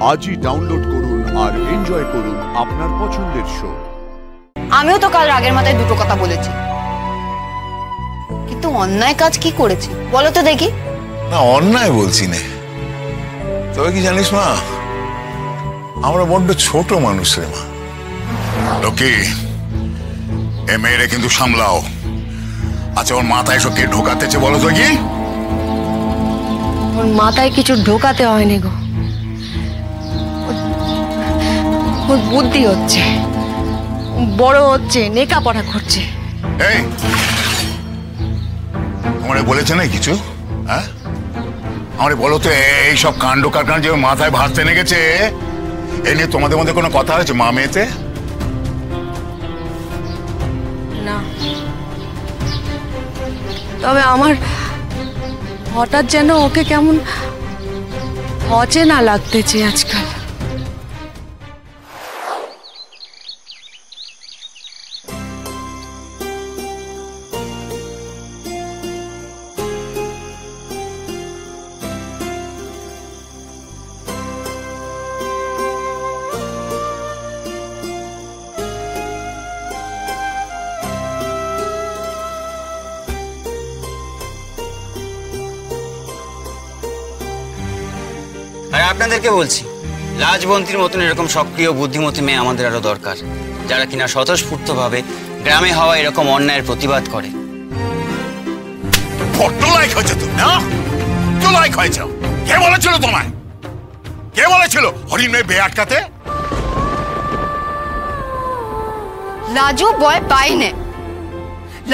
আজই ডাউনলোড করুন আর এনজয় করুন আপনার পছন্দের শো। আমিও তো কাল রাগের মাথায় দুটো কথা বলেছি, কিন্তু অন্যায় কাজ কি করেছি বলো তো দেখি। না অন্যায় বলছি না, তবে কি জানিস মা, আমরা বড্ড ছোট মানুষ রে মা। লক্ষ্মী, এ মেয়েরে কিন্তু সামলাও। আচ্ছা ওর মাথায় এসব কে ঢোকাতেছে বলো তো? কি ওর মাথায় কিছু ঢোকাতে হয়নি গো, ওর বুদ্ধি হচ্ছে, বড় হচ্ছে, লেখাপড়া করছে। এই আমারে বলেছে না কিছু? হ্যাঁ আমারে বলো তো, এইসব কাণ্ড কারখানা যে মাথায় ভাসতে লেগেছে, এ নিয়ে তোমাদের মধ্যে কোনো কথা হয়েছে মা মেয়েতে? না, তবে আমার হঠাৎ যেন ওকে কেমন অচেনা লাগতেছে আজকাল। আর আপনাদেরকে বলছি, রাজবন্তীর মতন এরকম সক্রিয় বুদ্ধিমতী মেয়ে আমাদের আরো দরকার, যারা কিনা স্বতঃস্ফূর্তভাবে গ্রামে হওয়া এরকম অন্যায়ের প্রতিবাদ করে। বড্ড লাইক হয়েছে তুমি, না? তো লাইক হয়েছে। কে বলেছিল তোমায়? কে বলেছিল হরিণ মেয়ে বিয়ে আটকাতে? রাজু ভয় পাই নে,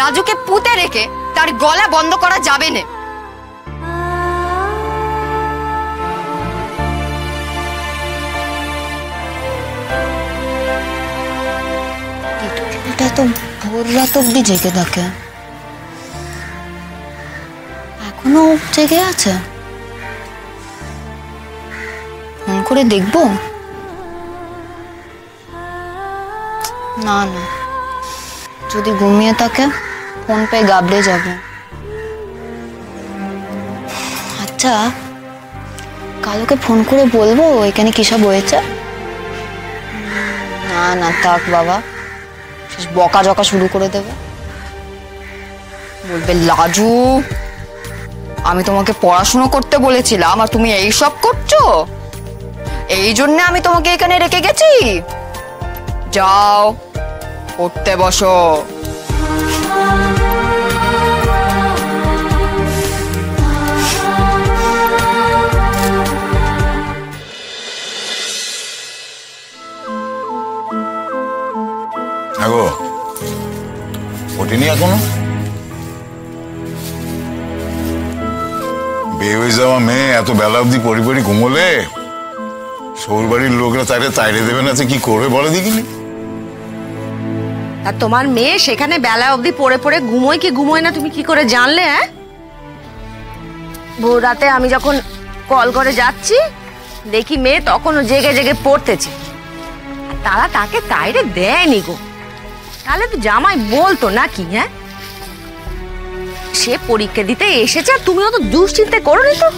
রাজুকে পুঁতে রেখে তার গলা বন্ধ করা যাবে না। এটা তো ভোর রাত অব্দি জেগে থাকে, এখনো জেগে আছে। ফোন করে দেখবো? না না, যদি ঘুমিয়ে থাকে ফোন পেয়ে গাবড়ে যাবে। আচ্ছা কালকে ফোন করে বলবো এখানে কি সব হয়েছে? না না থাক বাবা, বকা জকা শুরু করে দেবে, বলবে লাজু আমি তোমাকে পড়াশোনা করতে বলেছিলাম আর তুমি এই সব করছো, এই জন্য আমি তোমাকে এখানে রেখে গেছি। যাও পড়তে বসো। আগো ওঠেনি এখনো? বিয়ে হয়ে যাওয়া মেয়ে এত বেলা অব্দি পরি পরি ঘুমোলে শহর বাড়ির লোকরা তাইরে তাইরে দেবে না, কি করবে বলে দেখিনি। আর তোমার মেয়ে সেখানে বেলা অবধি পড়ে পড়ে ঘুমোয় কি ঘুমোয় না তুমি কি করে জানলে? হ্যাঁ, ভোর রাতে আমি যখন কল করে যাচ্ছি দেখি মেয়ে তখনও জেগে জেগে পড়তেছে, আর তারা তাকে তাইরে দেয়নি গো। তাহলে তো জামাই বলতো নাকি? হ্যাঁ, সে পরীক্ষা দিতে এসেছে আর তুমি অত দুশ্চিন্তা করোনি তো?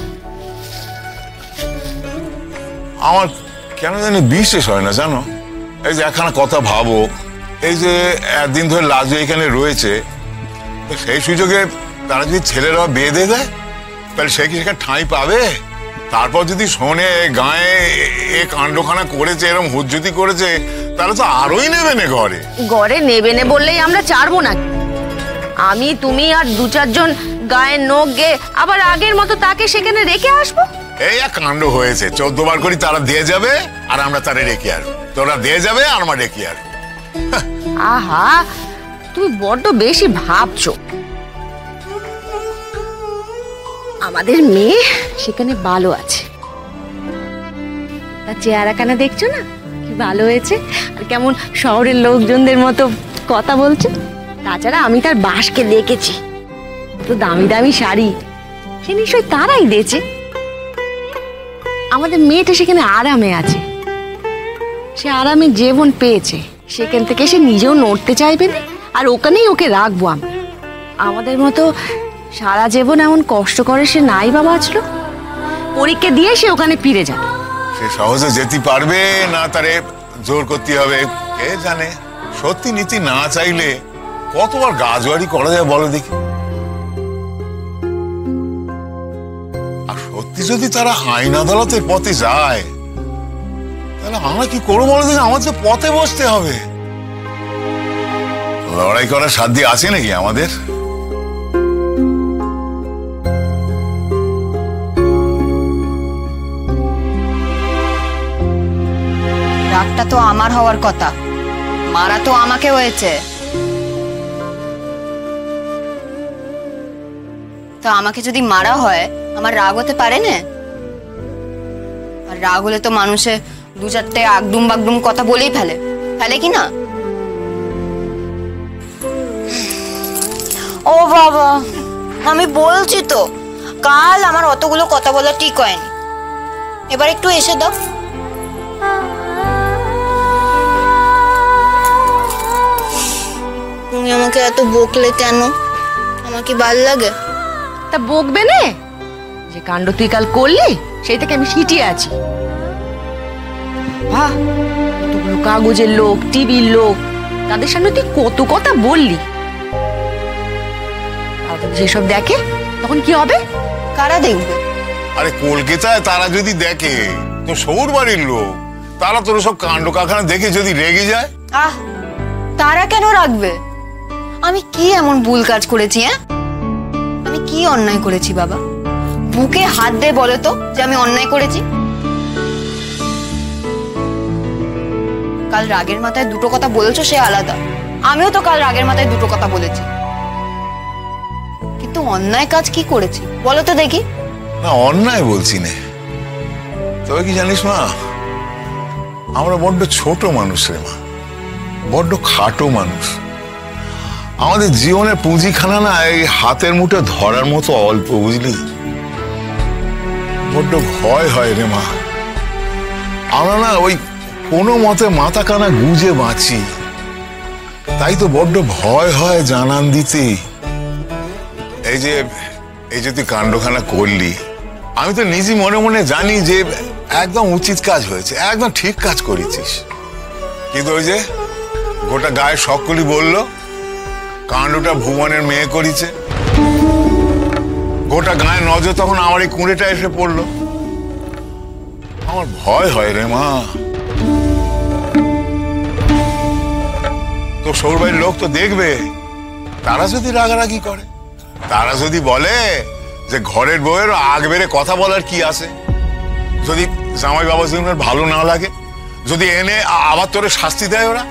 আমার কেন জানি বিশ্বাস হয় না জানো। এই যে একখানা কথা ভাবো, এই যে একদিন ধরে লাজু এখানে রয়েছে, সেই সুযোগে তারা যদি ছেলেরা বিয়ে দিয়ে দেয় তাহলে সে কি সেখানে ঠাঁই পাবে? তারপর যদি শোনে গায়ে এ কাণ্ডখানা করেছে, এরকম হুজ্জুতি করেছে, তাহলে তো আরোই নেবে না ঘরে। ঘরে নেবে না বললেই আমরা ছাড়বো না? আমি তুমি আর দু চারজন গায়ের নোক গে আবার আগের মতো তাকে সেখানে রেখে আসবো? এই এক কাণ্ড হয়েছে, 14 বার করে তারা দিয়ে যাবে আর আমরা তারা রেখে আসবো, তোরা দিয়ে যাবে আর আমরা রেখে আসবো। আহা, তুমি বড্ড বেশি ভাবছো। আমাদের মেয়ে সেখানে ভালো আছে, তার চেহারাখানা দেখছো না কি ভালো হয়েছে, আর কেমন শহরের লোকজনদের মতো কথা বলছে। তাছাড়া আমি তার বাসকে দেখেছি, তো দামি দামি শাড়ি, সে নিশ্চয়ই তারাই দিয়েছে। আমাদের মেয়েটা সেখানে আরামে আছে, সে আরামে জীবন পেয়েছে, সেখান থেকে সে নিজেও নড়তে চাইবে না, আর ওখানেই ওকে রাখবো আমি। আমাদের মতো সারা জীবন এমন কষ্ট করে সে নাই বাবা আছলো, পরীক্ষা দিয়ে সে ওখানে ফিরে যাবে। সে সহজে যেতে পারবে না তারে জোর করতে হবে কে জানে। সত্যি নীতি না চাইলে কতবার গাজওয়ারি করা যায় বলো দেখি। আর সত্যি যদি তারা আইন আদালতের পথে যায় তাহলে আমরা কি করবো বলো দেখি। আমাদের পথে বসতে হবে। লড়াই করার সাধ্য আছে নাকি আমাদের? রাগটা তো আমার হওয়ার কথা, মারা তো আমাকে হয়েছে। তো আমাকে যদি মারা হয় আমার রাগ হতে পারে না? আর রাগ হলে তো মানুষে দু চারটে আগডুম বাগডুম কথা বলেই ফেলে, ফেলে কি না? ও বাবা, আমি বলছি তো কাল আমার অতগুলো কথা বলা ঠিক হয়নি। এবার একটু এসে দাও। তুমি আমাকে এত বকলে কেন? আমার কি ভাল লাগে? তা বকবে না? যে কাণ্ড তুই কাল করলি সেই থেকে আমি সিটিয়ে আছি। বাহ, কতগুলো কাগজের লোক, টিভির লোক, তাদের সামনে তুই কত কথা বললি। আর যদি সেসব দেখে তখন কি হবে? কারা দেখবে? আরে কলকাতায় তারা যদি দেখে, তো সৌর বাড়ির লোক, তারা তোর সব কাণ্ড কারখানা দেখে যদি রেগে যায়। আহ, তারা কেন রাখবে? আমি কি এমন ভুল কাজ করেছি? আমি কি অন্যায় করেছি বাবা? বুকে হাত দিয়ে বলো তো যে আমি অন্যায় করেছি। কাল রাগের মাথায় দুটো কথা বলেছো সে আলাদা, আমিও তো কাল রাগের মাথায় দুটো কথা বলেছি, কিন্তু অন্যায় কাজ কি করেছি বলো তো দেখি। না, অন্যায় বলছি না, তবে কি জানিস মা, আমরা বড্ড ছোট মানুষ রে মা, বড্ড খাটো মানুষ। আমাদের জীবনের পুঁজিখানা না এই হাতের মুঠে ধরার মতো অল্প, বুঝলি? বড্ড ভয় হয় রে মা। আমরা না ওই কোনো মতে মাথা কানা গুজে বাঁচি, তাই তো বড্ড ভয় হয় জানান দিতে। এই যে তুই কাণ্ডখানা করলি, আমি তো নিজে মনে মনে জানি যে একদম উচিত কাজ হয়েছে, একদম ঠিক কাজ করেছিস, কিন্তু ওই যে গোটা গায়ে সকলই বললো কাণ্ডটা ভুবনের মেয়ে করেছে। গোটা গায়ে নজর তখন আমার এই কুঁড়েটা এসে পড়লো। আমার ভয় হয় রে মা। তো সৌরবাড়ির লোক তো দেখবে, তারা যদি রাগারাগি করে, তারা যদি বলে যে ঘরের বউয়ের আগ বেড়ে কথা বলার কি আছে, যদি জামাই বাবা জীবনের ভালো না লাগে, যদি এনে আবার তোরে শাস্তি দেয় ওরা,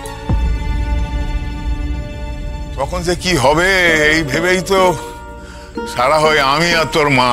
তখন যে কি হবে এই ভেবেই তো সারা হয় আমি আর তোর মা